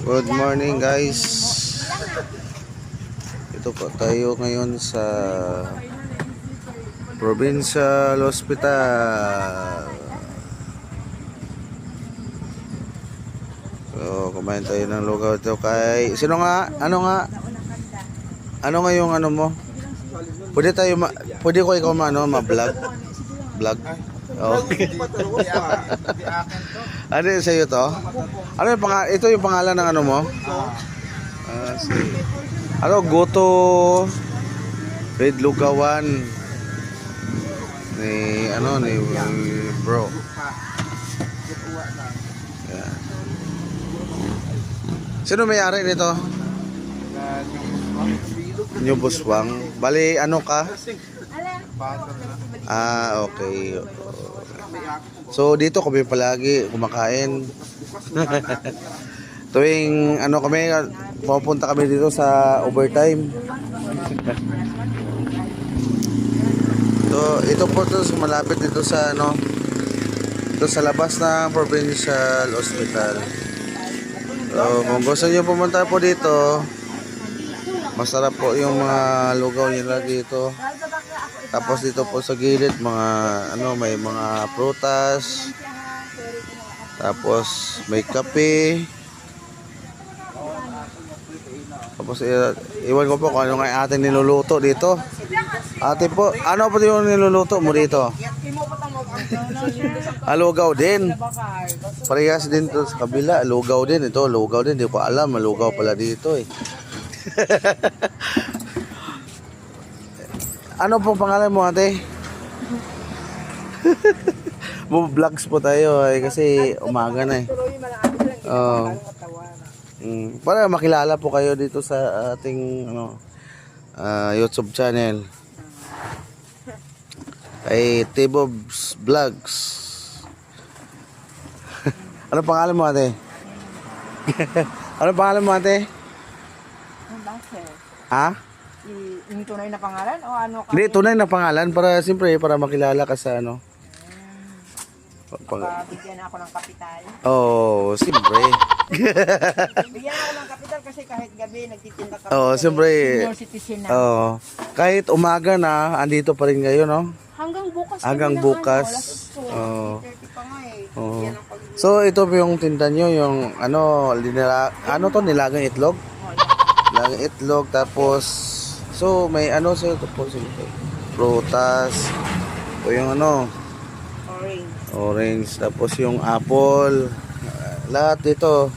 Good morning guys. Ito po tayo ngayon sa Provincial Hospital. So, kumain tayo ng lugaw ito kay... Sino nga? Ano nga? Ano nga yung ano mo? Pwede ko ikaw ma-vlog? Vlog? Okay. Ano yung sa'yo to? Ano yung ito yung pangalan ng ano mo? Ano? Goto Red Lugawan ni bro. Yeah. Sino may-ari nito? New Buswang. Bali ano ka? Okay. So dito kami palagi kumakain. Tuwing ano kami, pupunta kami dito sa overtime. So ito po to malapit dito sa ito sa labas ng Provincial Hospital. So kung gusto niyo pumunta po dito, masarap po yung mga lugaw nila dito. Tapos dito po sa gilid may mga prutas. Tapos may kape. Tapos iwan ko po kung ano nga ating niluluto dito. Ate po, ano po yung niluluto mo dito? Lugaw din. Parehas din to sa kabila, lugaw din. Ito, lugaw din. Hindi ko alam, lugaw pala dito eh. Ano pong pangalan mo, ate? Vlogs po tayo kasi umaga na eh. Para makilala po kayo dito sa ating YouTube channel. Kay T-Bob's Vlogs. Ano pangalan mo, ate? Ano pangalan mo, ate? Ha? Yung tunay na pangalan o ano ka? Hindi, tunay na pangalan para siyempre para makilala ka sa Bigyan ako ng kapital. Siyempre. Bigyan ako ng kapital kasi kahit gabi nagtitinda kami. Siyempre. Senior citizen na. Kahit umaga na, andito pa rin kayo, no? Hanggang bukas. Hanggang bukas. So ito po yung tinda nyo, yung nilagang itlog? Nilagang itlog, tapos so may sa ito po prutas o yung orange, tapos yung apple, lahat dito.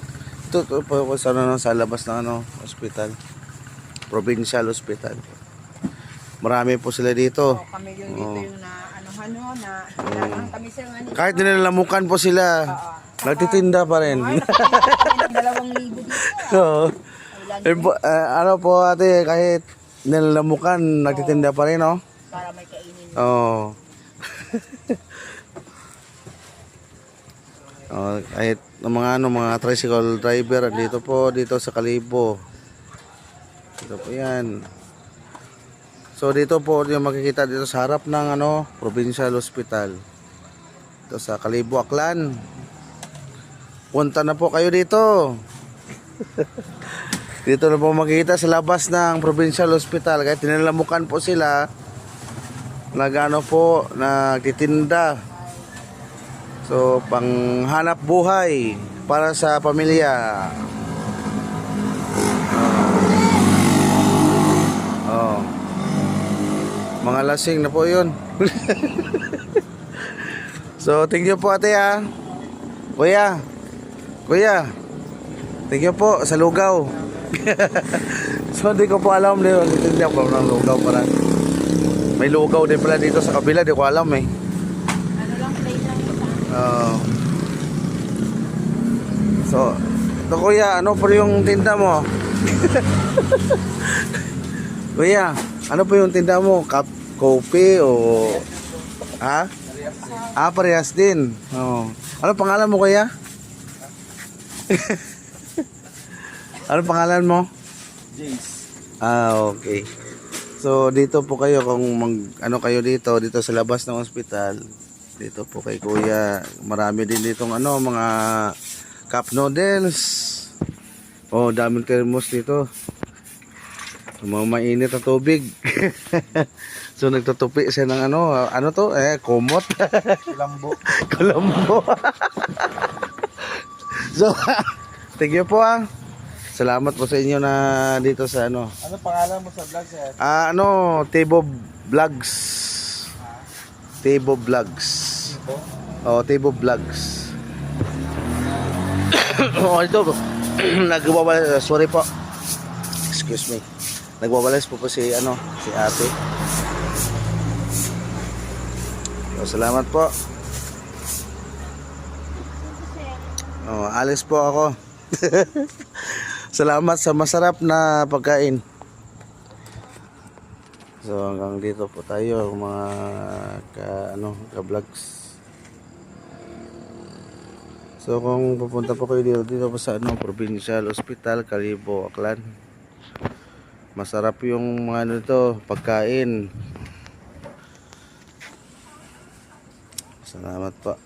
Ito po sa labas ng hospital, Provincial Hospital. Marami po sila dito. Kami yung dito yung kami sila kahit nilalamukan po sila, nagtitinda pa rin. Dalawang libo dito. Ano po ate, kahit nilalamukan, nagtitinda pa rin, no? Para may kainin. Kahit mga tricycle driver dito sa Kalibo. Dito po yan. So dito po yung makikita dito sa harap ng Provincial Hospital. Dito sa Kalibo, Aklan. Punta na po kayo dito. Dito na po makikita sa labas ng Provincial Hospital. Kahit tinalamukan po sila, nagtitinda. So, panghanap buhay para sa pamilya. Mga lasing na po yun. So, thank you po ate ha. Kuya, thank you po sa lugaw. So hindi ko po alam dito ako ng lugaw para. May lugaw din pala dito sa kabila, di ko alam eh. So ito kuya, ano po yung tinda mo? Kuya, ano po yung tinda mo? Coffee o parehas din. Ano pangalan mo kuya? Ano pangalan mo? Jace. Okay. So dito po kayo kung kayo dito sa labas ng ospital. Dito po kay kuya, marami din ditong mga cup noodles. Oh, daming thermos dito. Mga mainit na tubig. So nagtutupi siya ng ano to? Kumot. Lambo. Colombo. So, thank you po ah. Salamat po sa inyo na dito sa Ano pangalan mo sa vlog, sir? Tebo Vlogs. Tebo Vlogs. Oh, Tebo Vlogs. Oh, ito. Nagwawalis, sorry po. Excuse me. Nagwawalis po si si ate. So, salamat po. Oh, alis po ako. Salamat sa masarap na pagkain. So hanggang dito po tayo mga ka-vlogs. So kung pupunta po kayo dito po sa Provincial Hospital, Kalibo, Aklan. Masarap yung mga nito, pagkain. Salamat po.